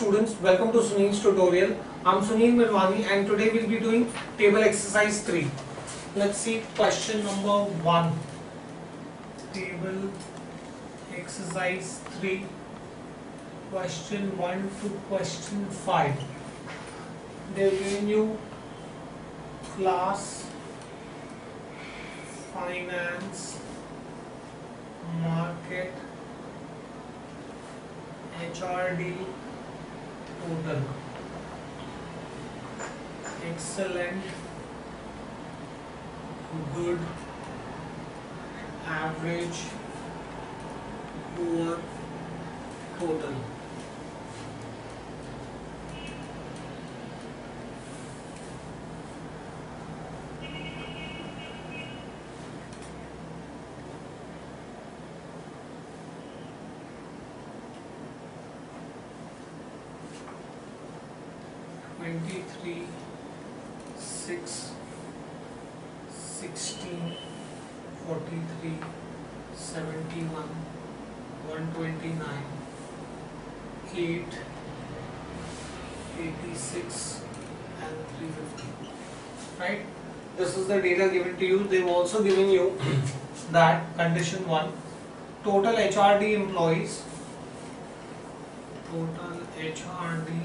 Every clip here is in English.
students, welcome to Sunil's tutorial. I'm Sunil Mirwani and today we'll be doing table exercise 3. Let's see question number 1. Table exercise 3, question 1 to question 5. They're giving you class, finance, market, HRD, total, excellent, good, average, poor, total. Three, 6, 16, 43, 71, 129, 8, 86 and 350. Right? This is the data given to you. They've also given you that condition 1, total HRD employees, total HRD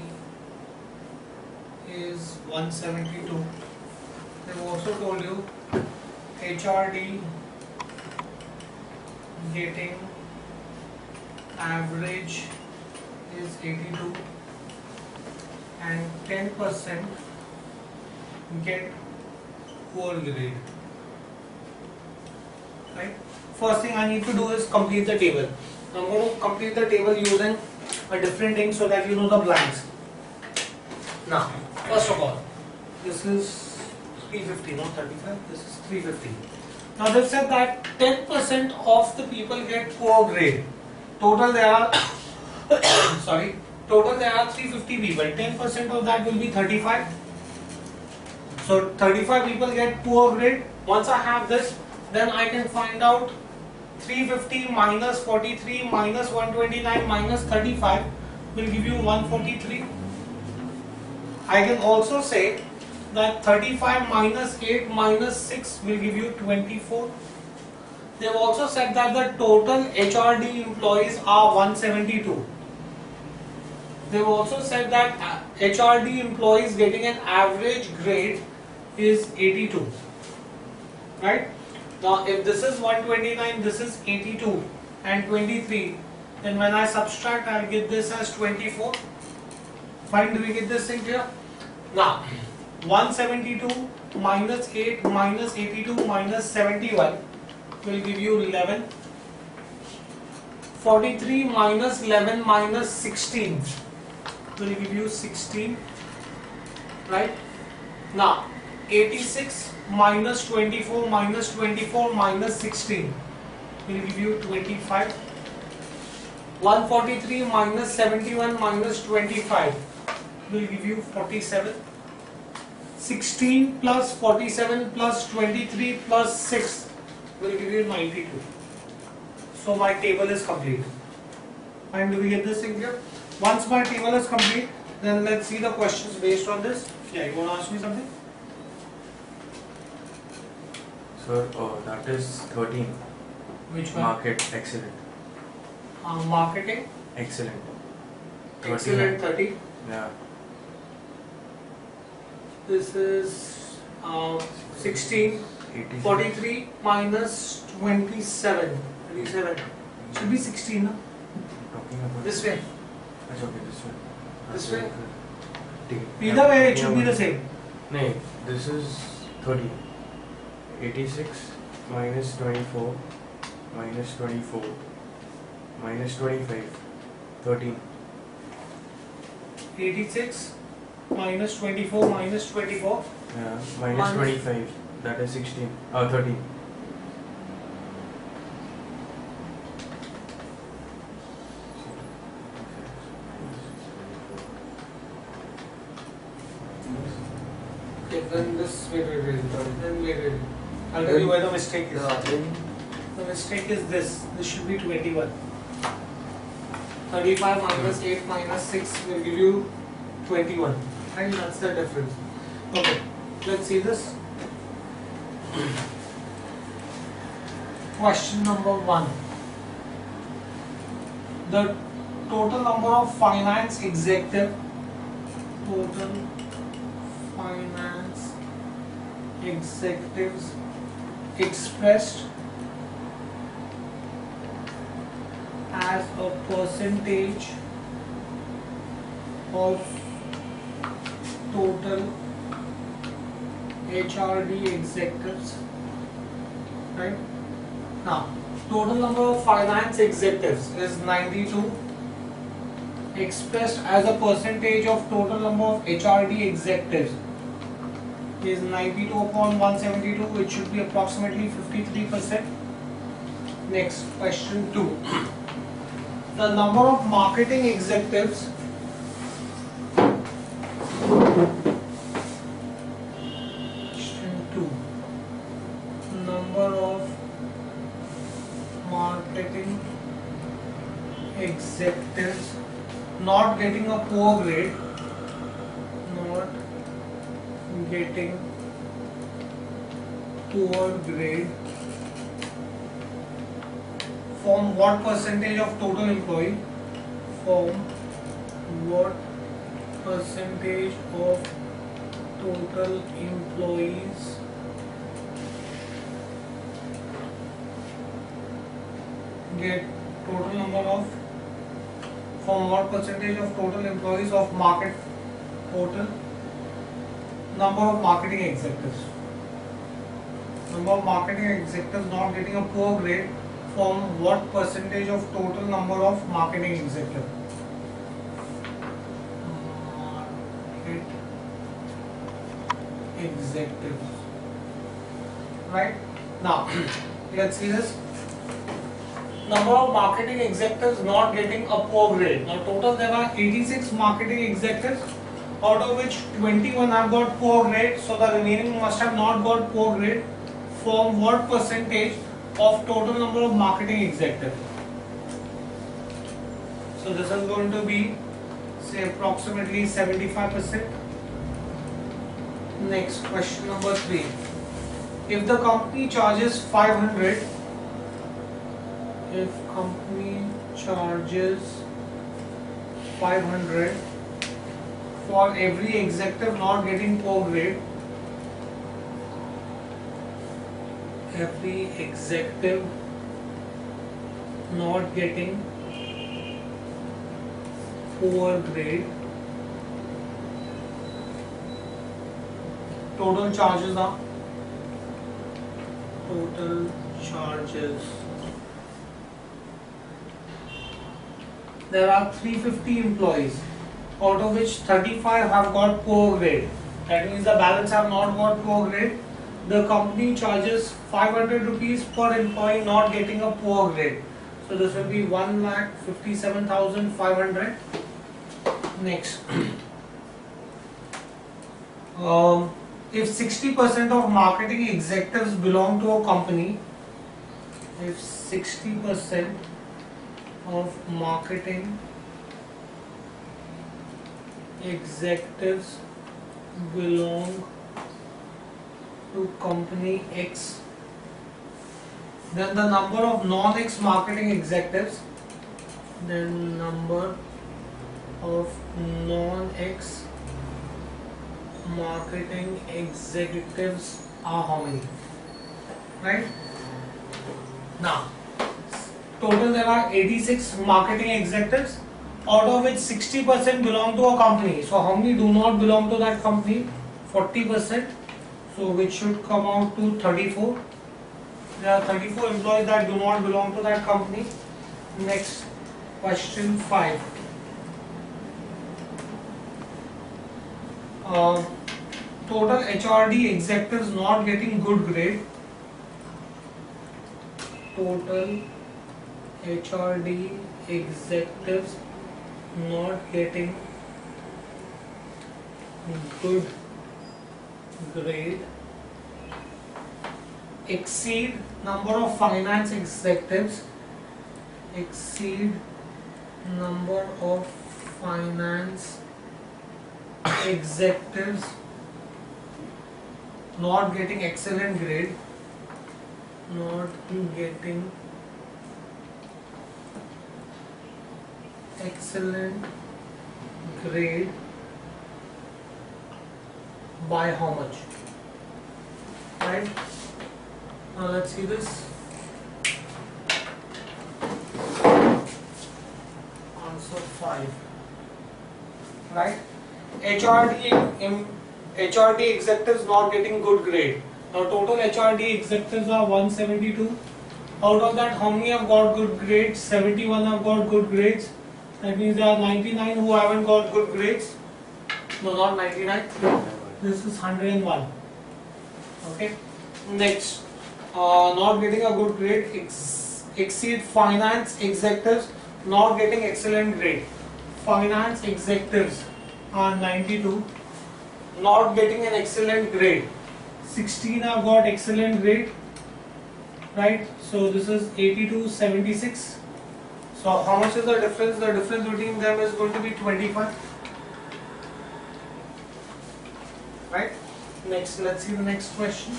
is 172. They've also told you HRD getting average is 82 and 10% get poor grade. Right? First thing I need to do is complete the table. I'm going to complete the table using a different ink so that you know the blanks. Now, first of all, this is 350, not 35, this is 350. Now they've said that 10% of the people get poor grade. Total there are, total there are 350 people. 10% of that will be 35. So 35 people get poor grade. Once I have this, then I can find out 350 minus 43 minus 129 minus 35 will give you 143. I can also say that 35 minus 8 minus 6 will give you 24. They have also said that the total HRD employees are 172. They have also said that HRD employees getting an average grade is 82. Right? Now if this is 129, this is 82 and 23, then when I subtract, I'll get this as 24. Fine, do we get this thing here? Now, 172 minus 8 minus 82 minus 71 will give you 11. 43 minus 11 minus 16 will give you 16. Right? Now, 86 minus 24 minus 24 minus 16 will give you 25. 143 minus 71 minus 25 will give you 47. 16 plus 47 plus 23 plus 6 will give you 92. So my table is complete. And do we get this thing here? Once my table is complete, then let's see the questions based on this. Yeah, you want to ask me something? Sir, that is 13. Which one? Market, excellent. Marketing? Excellent. Excellent 30. Yeah. This is 16. 86. 43 minus 27. 37. Should be 16, no? Talking about This way. That's okay, this way. This way? Okay. Either way, it should be the same. No, this is 30. 86 minus 24 minus 24 minus 25. 13. 86 minus 24 minus 24. Yeah. Minus 25. That is 16. 13. Okay, then this, wait. I'll tell you where the mistake is. The mistake is this. This should be 21. 35 minus 8 minus 6 will give you 21. Right? That's the difference. Okay, let's see this. Question number 1. The total number of finance executives expressed as a percentage of total HRD executives, right? Now, total number of finance executives is 92, expressed as a percentage of total number of HRD executives is 92 upon 172, which should be approximately 53%. Next, question 2. The number of marketing executives number of marketing executives not getting a poor grade, form what percentage of total employee? Form what percentage of total employees get total number of, from what percentage of total employees of market, total number of marketing executives. Number of marketing executives not getting a poor grade from what percentage of total number of marketing executives? Market executives. Right? Now, let's see this. Number of marketing executives not getting a poor grade. Now total there are 86 marketing executives, out of which 21 have got poor grade, so the remaining must have not got poor grade. From what percentage of total number of marketing executives? So this is going to be, say, approximately 75%. Next, question number 3. If the company charges 500, if company charges 500 for every executive not getting poor grade, every executive not getting poor grade, total charges are, total charges, there are 350 employees, out of which 35 have got poor grade. That means the balance have not got poor grade. The company charges 500 rupees per employee not getting a poor grade. So this will be 1,57,500. Next. If 60% of marketing executives belong to a company, if 60% of marketing executives belong to company X, then the number of non-X marketing executives, then number of non-X marketing executives are how many? Right? Now, total there are 86 marketing executives, out of which 60% belong to a company. So how many do not belong to that company? 40%. So which should come out to 34. There are 34 employees that do not belong to that company. Next, question 5. Total HRD executives not getting good grade. Total HRD executives not getting good grade exceed number of finance executives, exceed number of finance executives not getting excellent grade, not getting excellent grade by how much? Right? Now let's see this. Answer 5. Right? HRD executives not getting good grade. Now total HRD executives are 172. Out of that, how many have got good grades? 71 have got good grades. That means there are 99 who haven't got good grades. No, not 99. This is 101. Okay. Next, not getting a good grade. Exceed finance executives not getting excellent grade. Finance executives are 92. Not getting an excellent grade. 16 have got excellent grade. Right. So this is 82-76. So how much is the difference? The difference between them is going to be 25. Right? Next, let's see the next question.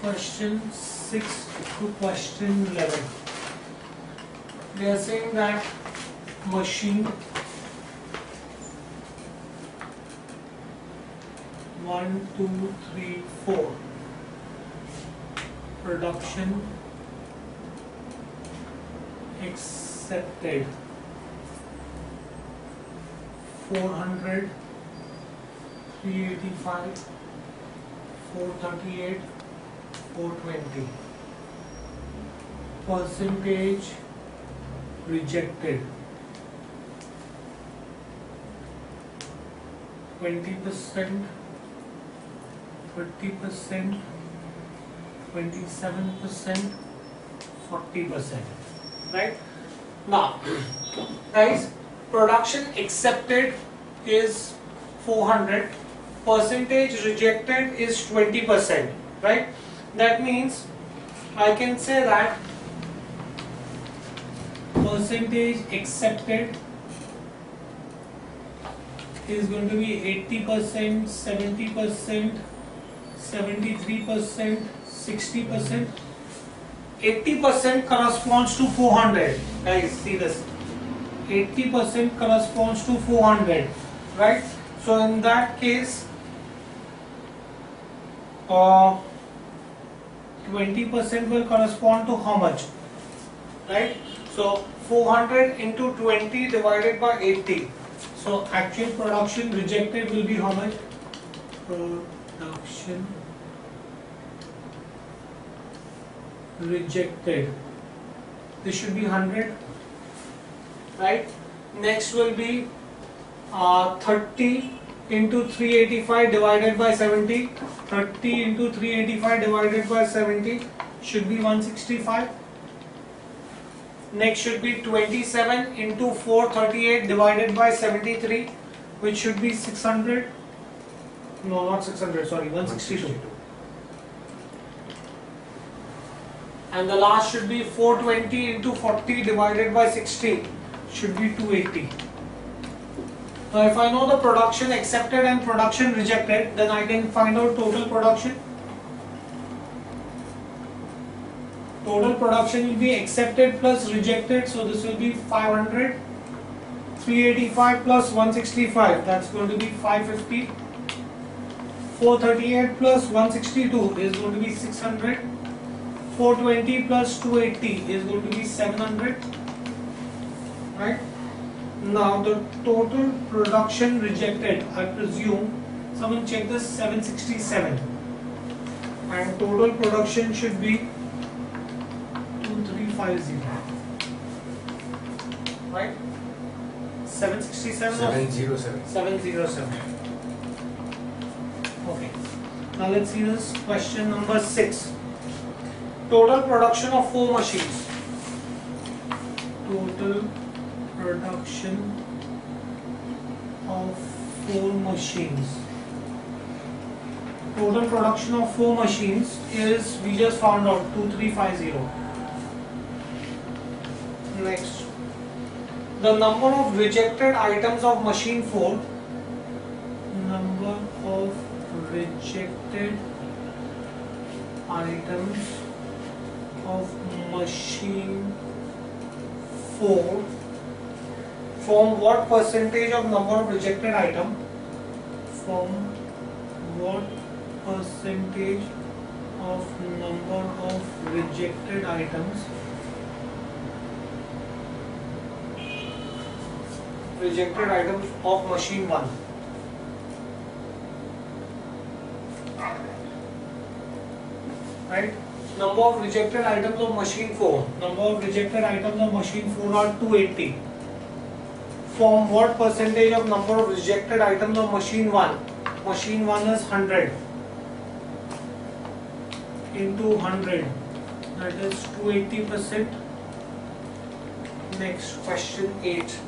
Question 6 to question 11. They are saying that machine 1, 2, 3, 4 production accepted 400, 385, 438, 420. Percentage rejected 20%, 30%, 27%, 40%. Right? Now, guys, production accepted is 400, percentage rejected is 20%. Right? That means I can say that percentage accepted is going to be 80%, 70%, 73%, 60%. 80% corresponds to 400. Guys, see this. 80% corresponds to 400. Right? So in that case, 20% will correspond to how much? Right? So 400 into 20 divided by 80. So actual production rejected will be how much? Production rejected. This should be 100. Right? Next will be 30 into 385 divided by 70. 30 into 385 divided by 70 should be 165. Next should be 27 into 438 divided by 73, which should be 600. No, not 600, sorry, 162. And the last should be 420 into 40 divided by 60, should be 280. Now if I know the production accepted and production rejected, then I can find out total production. Total production will be accepted plus rejected, so this will be 500. 385 plus 165, that's going to be 550. 438 plus 162 is going to be 600. 420 plus 280 is going to be 700. Right? Now the total production rejected, I presume, someone check this, 767. And total production should be 2350. Right? 767 or 707. 707. Okay. Now let's see this question number 6. Total production of 4 machines. Total production of 4 machines. Total production of 4 machines is, we just found out, 2350. Next, the number of rejected items of machine 4, number of rejected items of machine 4 from what percentage of number of rejected item, from what percentage of number of rejected items of machine 1. Right? Number of rejected items of machine 4. Number of rejected items of machine 4 are 280. From what percentage of number of rejected items of machine 1? Machine 1 is 100 into 100, that is 280%. Next, question 8.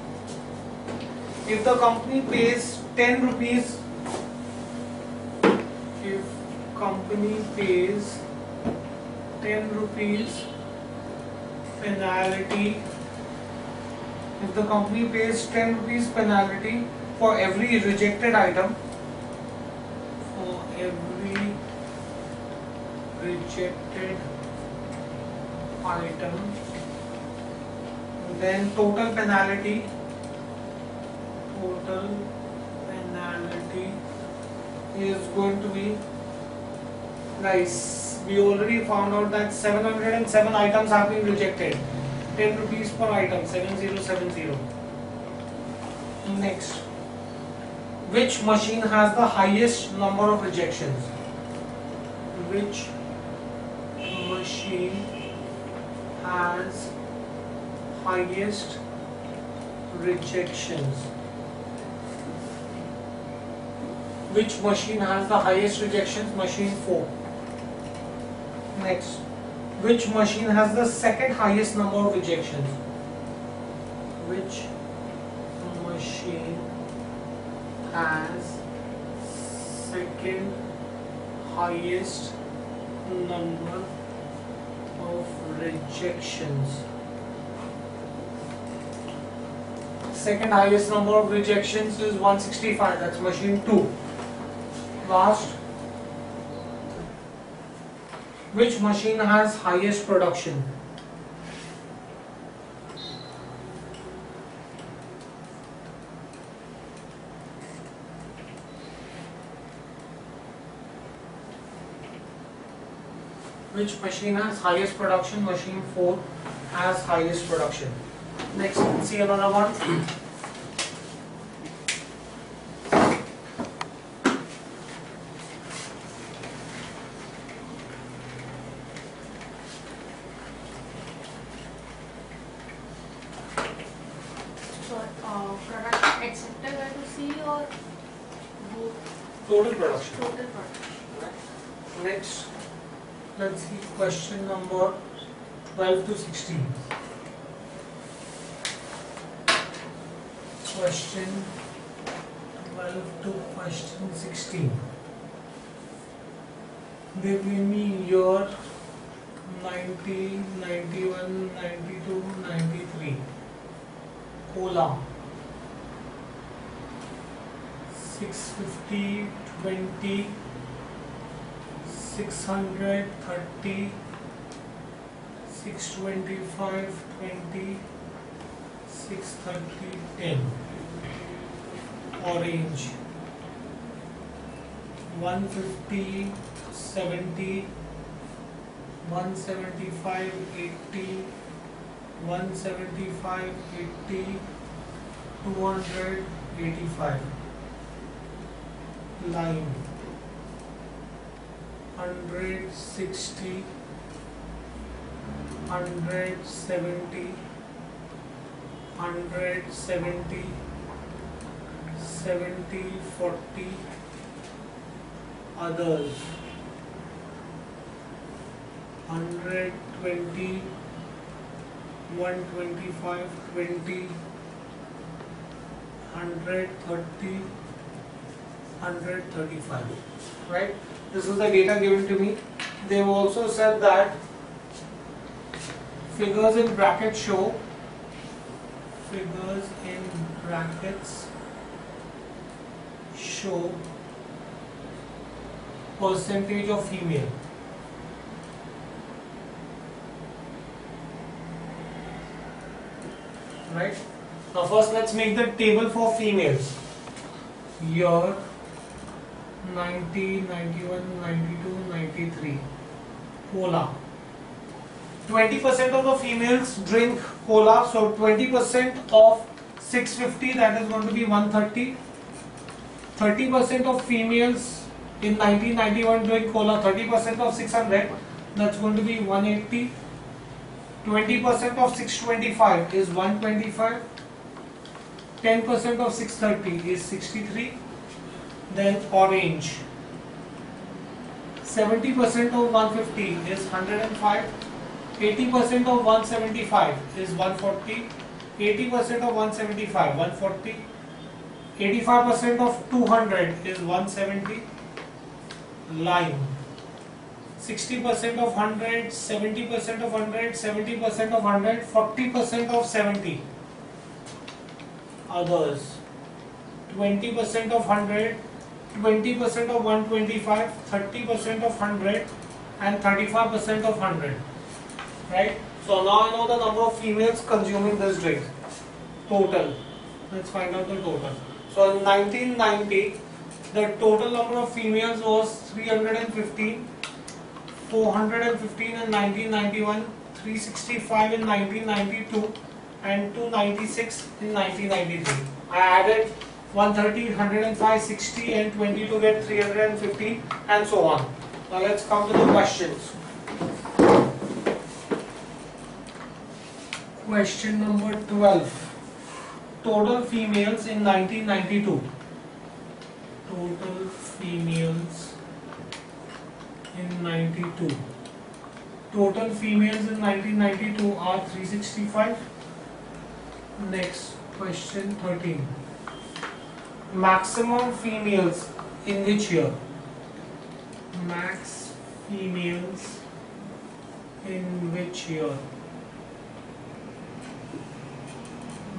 If the company pays 10 rupees, if company pays 10 rupees penalty, if the company pays 10 rupees penalty for every rejected item, for every rejected item, then total penalty is going to be, guys, we already found out that 707 items have been rejected. 10 rupees per item, 7070. Next, which machine has the highest number of rejections? Which machine has highest rejections? Which machine has the highest rejections? Machine 4. Next, which machine has the second highest number of rejections? Which machine has second highest number of rejections? Second highest number of rejections is 165, that's machine 2. Last, which machine has highest production? Which machine has highest production? Machine 4 has highest production. Next, let's see another one. Production accepted by to C or Total production. total production? Next, let's see question number 12 to 16. Question 12 to question 16. They give me year 90, 91, 92, 93. Cola 650, 20, 600, 30, 625, 20, 630, 10. Orange 150, 70, 175, 80, 175, 80, 285. Lime 160, 170, 170, 70, 40. Others 120, 125, 20, 130, 135. Right? This is the data given to me. They have also said that figures in bracket show figures in brackets show percentage of female. Right? Now first let's make the table for females. Year 90, 91, 92, 93. Cola. 20% of the females drink cola, so 20% of 650, that is going to be 130. 30% of females in 1991 drink cola, 30% of 600, that's going to be 180. 20% of 625 is 125. 10% of 630 is 63. Then orange. 70% of 150 is 105. 80% of 175 is 140. 80% of 175, 140. 85% of 200 is 170. Lime. 60% of 100, 70% of 100, 70% of 100, 40% of 70. Others. 20% of 100, 20% of 125, 30% of 100 and 35% of 100. Right? So now I know the number of females consuming this drink. Total. Let's find out the total. So in 1990, the total number of females was 315, 415 in 1991, 365 in 1992 and 296 in 1993. I added 130, 105, 60 and 20 to get 315 and so on. Now let's come to the questions. Question number 12. Total females in 1992. Total females in 92. Total females in 1992 are 365. Next, question 13. Maximum females in which year? Max females in which year?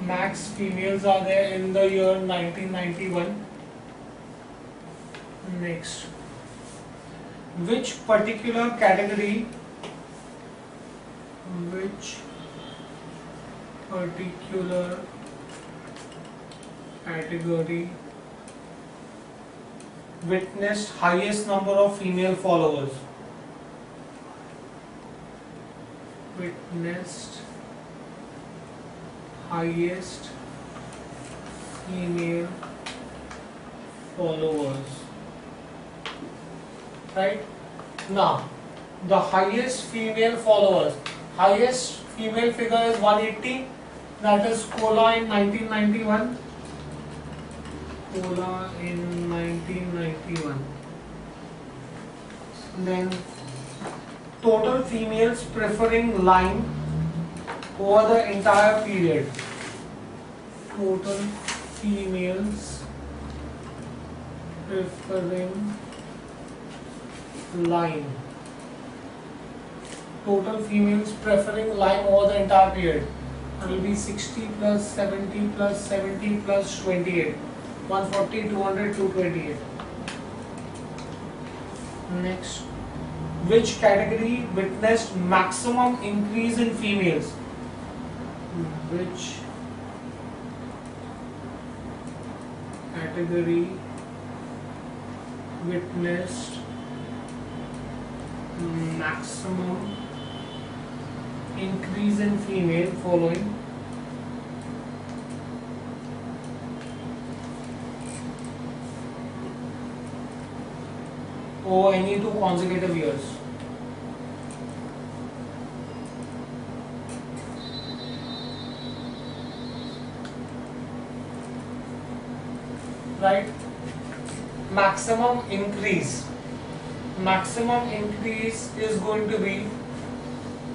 Max females are there in the year 1991. Next, which particular category witnessed highest number of female followers? Witnessed highest female followers. Right? Now, the highest female followers, highest female figure is 180, that is Cola in 1991. Cola in 1991. Then total females preferring lime over the entire period. Total females preferring lime. Total females preferring lime over the entire period. It will be 60 plus 70 plus 70 plus 28. 140, 200, 228. Next. Which category witnessed maximum increase in females? Which category witnessed maximum increase in female following? Over any 2 consecutive years. Right? Maximum increase. Maximum increase is going to be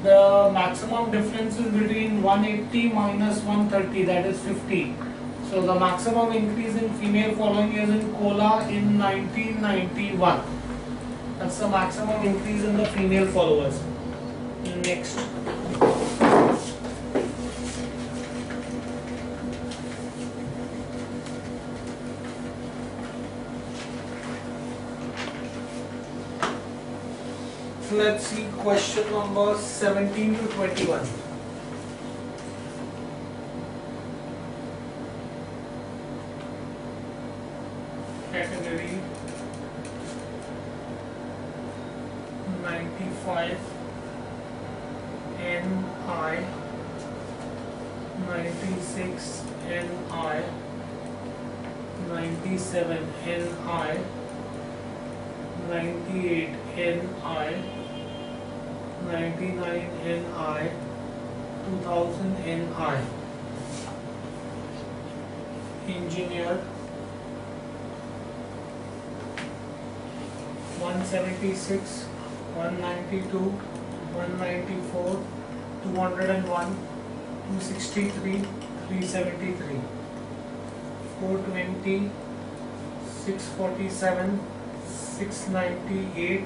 the maximum difference is between 180 minus 130, that is 50. So the maximum increase in female following is in Cola in 1991. That's the maximum increase in the female followers. Next. let's see question number 17 to 21. Category 95 NI, 96 NI, 97 NI, 98 NI, 99 NI, 2000 NI. Engineer 176, 192, 194, 201, 263, 373, 420, 647, 698,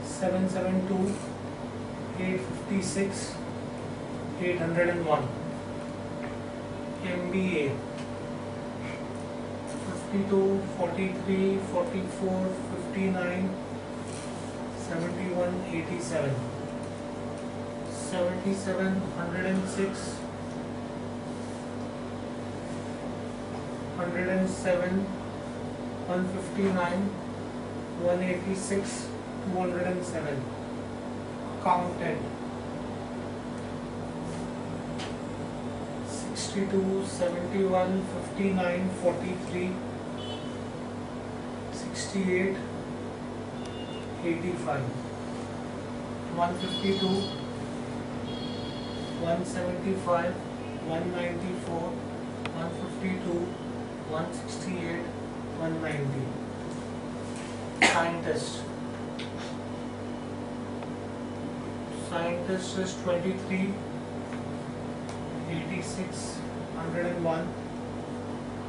772, 856, 801. MBA 52, 43, 44, 59, 71, 87, 77, 106, 107, 159, 186, 207. Accountant 62, 71, 59, 43, 68, 85, 152, 175, 194, 152, 168, 190. Scientist is 23, 86, 101,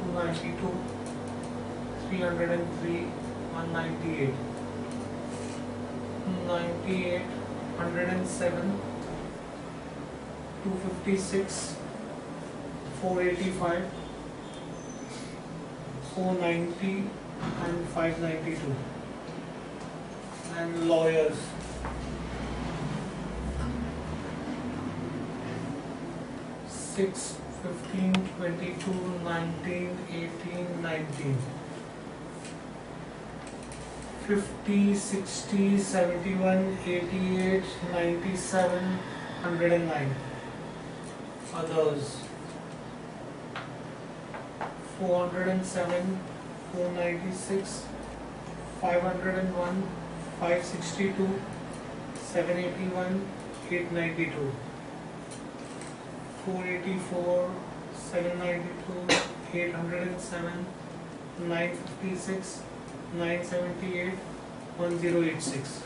292, 303, 198, 98, 107, 256, 485, 490 and 592. And lawyers 6, 15, 22, 19, 18, 19, 50, 60, 71, 88, 97, 109. Others 407, 496, 501, 562, 781, 892. 484, 792, 807, 956, 978, 1086.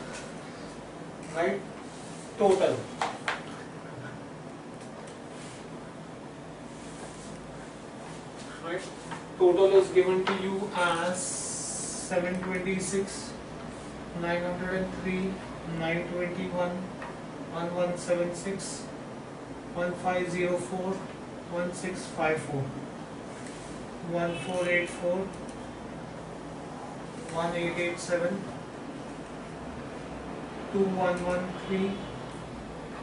Right? Total. Right? Total is given to you as 726, 903, 921, 1176, 1504, 1654, 1484, 1887, 2113,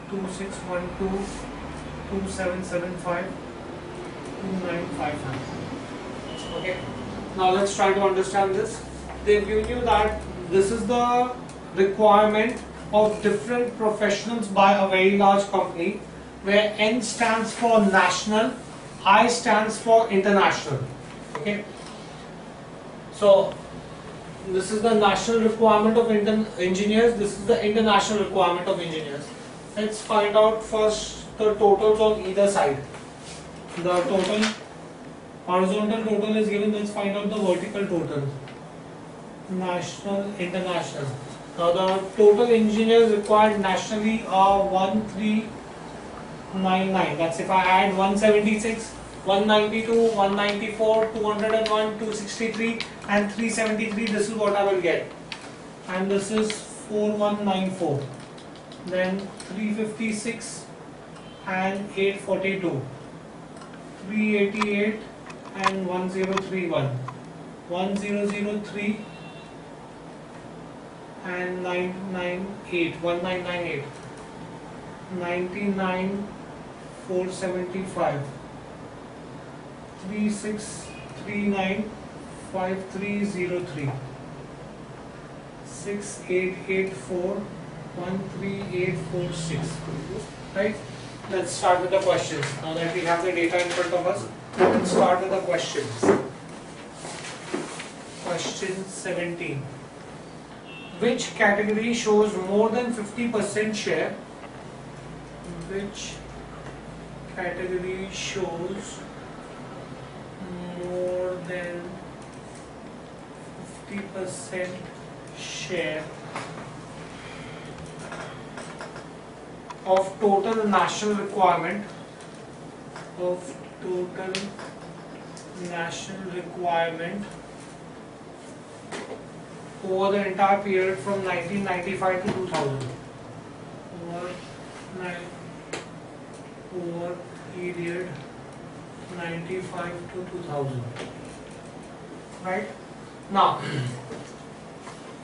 2612, 2775, 2955. Okay. Now let's try to understand this. They've given you that this is the requirement of different professionals by a very large company, where N stands for national, I stands for international. Okay. So this is the national requirement of engineers. This is the international requirement of engineers. Let's find out first the totals on either side. The total horizontal total is given. Let's find out the vertical total. National, international. Now the total engineers required nationally are 1399. That's if I add 176, 192, 194, 201, 263 and 373. This is what I will get. And this is 4194. Then 356 and 842. 388 and 1031. 1003 and 998, 1998, 99,475, 3639, 5303, 6884, 13846. Right? Let's start with the questions. Now that we have the data in front of us, let's start with the questions. Question 17. Which category shows more than 50% share? Which category shows more than 50% share of total national requirement over the entire period from 1995 to 2000? Over period 95 to 2000. Right? Now,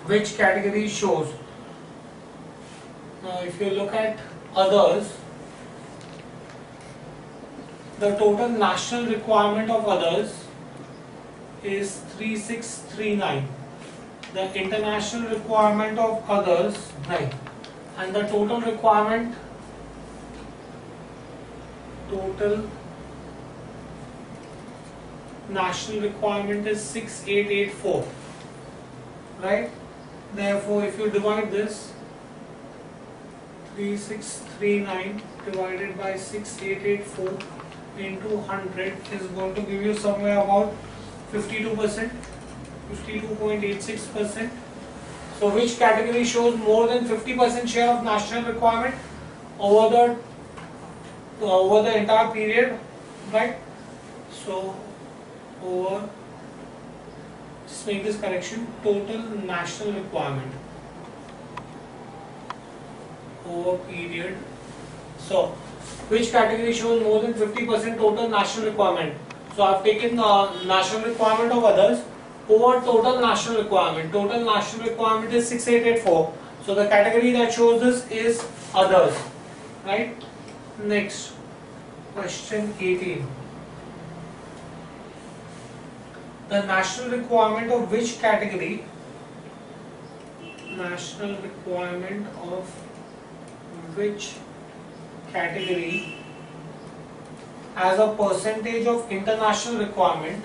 which category shows? Now, if you look at others, the total national requirement of others is 3639. The international requirement of others, right, and the total national requirement is 6884, right? Therefore, if you divide this, 3639 divided by 6884 into 100 is going to give you somewhere about 52%, 52.86%. So which category shows more than 50% share of national requirement over the entire period, right? So over, just make this correction, total national requirement over period. So which category shows more than 50% total national requirement? So I have taken the national requirement of others over total national requirement. Total national requirement is 6884. So the category that shows this is others, right? Next, question 18. The national requirement of which category? National requirement of which category as a percentage of international requirement,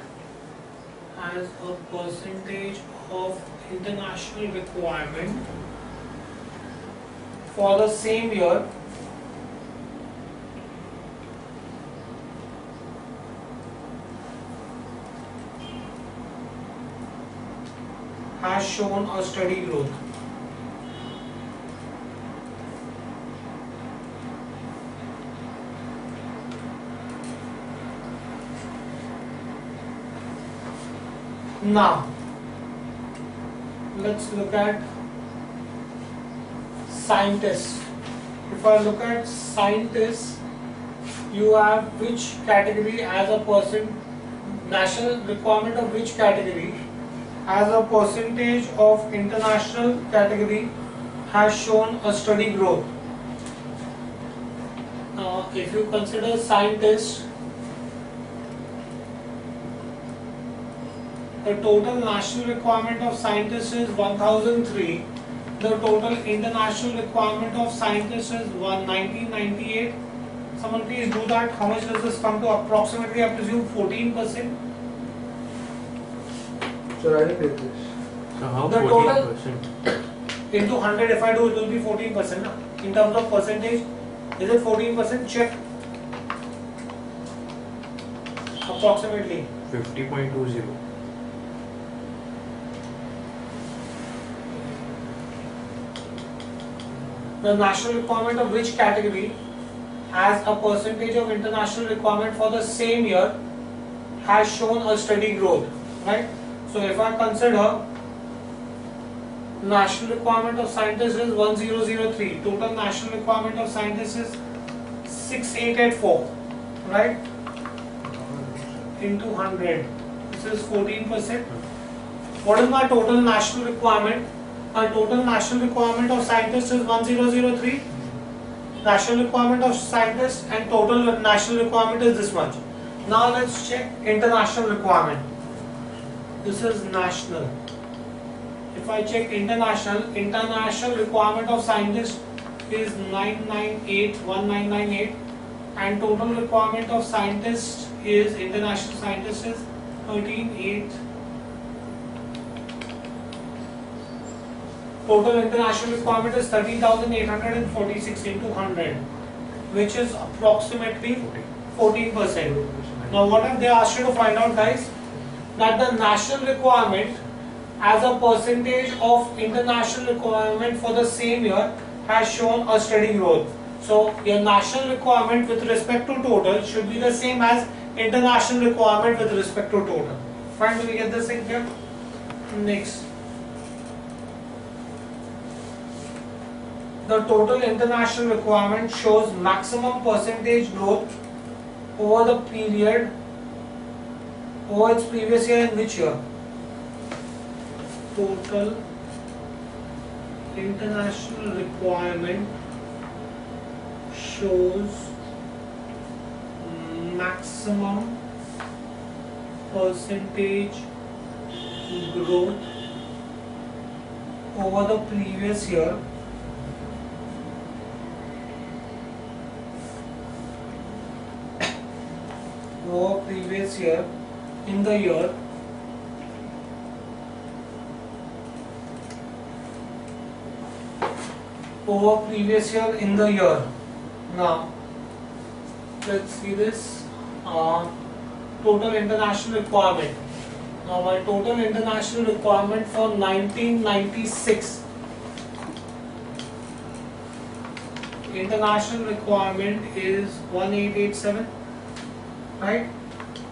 as a percentage of international requirement for the same year has shown a steady growth. Now, let's look at scientists. If I look at scientists, you have which category as a national requirement of which category as a percentage of international category has shown a steady growth. Now, if you consider scientists, the total national requirement of scientists is 1003. The total international requirement of scientists is 1998. Someone please do that. How much does this come to? Approximately, I presume 14%. So I didn't get this. So how The 14%? Into 100, if I do, it will be 14%. Na? In terms of percentage, is it 14%? Check. Approximately. 50.20. The national requirement of which category as a percentage of international requirement for the same year has shown a steady growth, right? So if I consider national requirement of scientists is 1003, total national requirement of scientists is 6884, right? Into 100, this is 14%. What is my total national requirement our total national requirement of scientists is 1003. National requirement of scientists and total national requirement is this much. Now let's check international requirement. This is national. If I check international requirement of scientists is 998, and total requirement of scientists is international scientists is 13,800. Total international requirement is 13,846 into 100, which is approximately 14%. Now what have they asked you to find out, guys? That the national requirement as a percentage of international requirement for the same year has shown a steady growth. So your national requirement with respect to total should be the same as international requirement with respect to total. Fine, do we get this in here? Next. The total international requirement shows maximum percentage growth over the period, over its previous year in which year? Total international requirement shows maximum percentage growth over the previous year in the year over previous year in the year. Now let's see this total international requirement. Now my total international requirement for 1996, international requirement is 1887, right?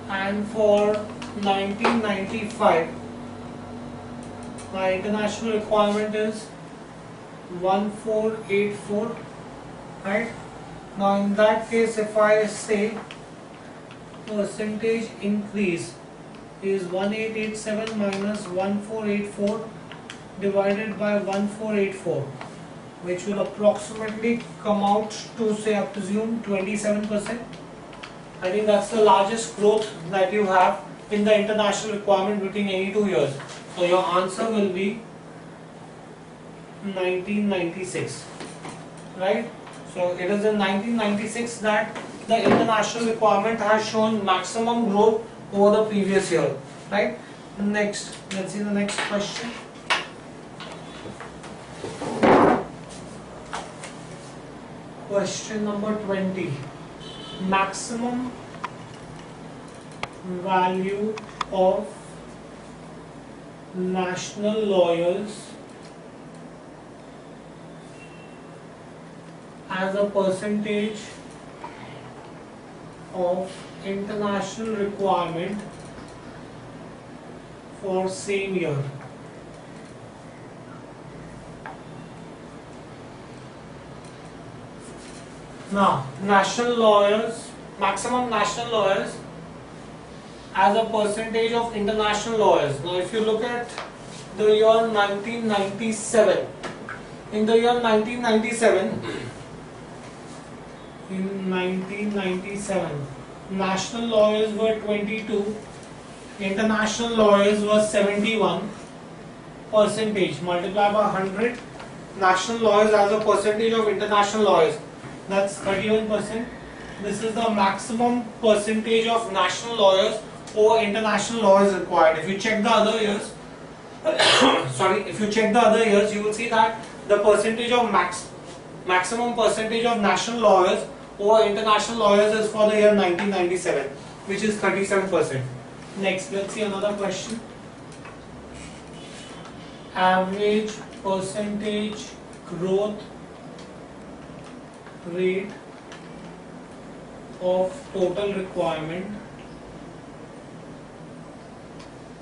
And for 1995 my international requirement is 1484, right? Now in that case, if I say percentage increase is 1887 minus 1484 divided by 1484, which will approximately come out to, say, I presume 27%. I think that's the largest growth that you have in the international requirement between any 2 years. So your answer will be 1996, right? So it is in 1996 that the international requirement has shown maximum growth over the previous year, right? Next, let's see the next question. Question number 20. Maximum value of national lawyers as a percentage of international requirement for same year. Now, national lawyers, maximum national lawyers as a percentage of international lawyers. Now, if you look at the year 1997, in the year 1997, national lawyers were 22, international lawyers were 71 percentage, multiply by 100, national lawyers as a percentage of international lawyers, that's 31%. This is the maximum percentage of national lawyers over international lawyers required. If you check the other years, if you check the other years, you will see that the percentage of maximum percentage of national lawyers over international lawyers is for the year 1997, which is 37%. Next, let's see another question. Average percentage growth rate of total requirement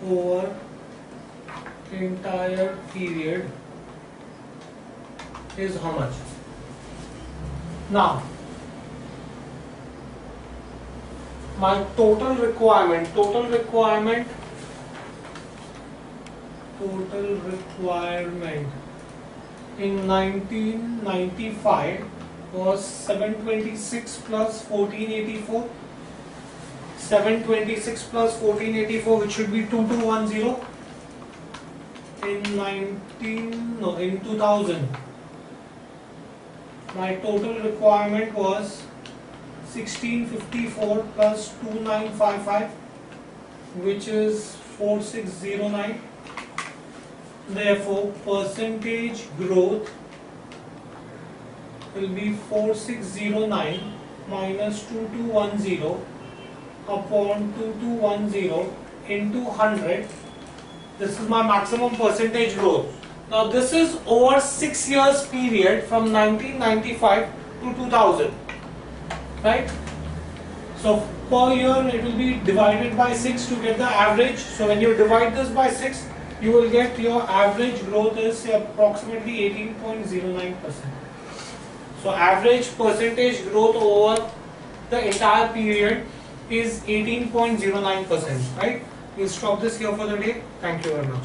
over entire period is how much? Now, my total requirement in 1995 was 726 plus 1484. 726 plus 1484, which should be 2210. In 2000, my total requirement was 1654 plus 2955, which is 4609. Therefore, percentage growth will be 4609 minus 2210 upon 2210 into 100. This is my maximum percentage growth. Now this is over 6 years period from 1995 to 2000, right? So per year it will be divided by 6 to get the average. So when you divide this by 6, you will get your average growth is approximately 18.09%. So average percentage growth over the entire period is 18.09%, right? We'll stop this here for the day. Thank you very much.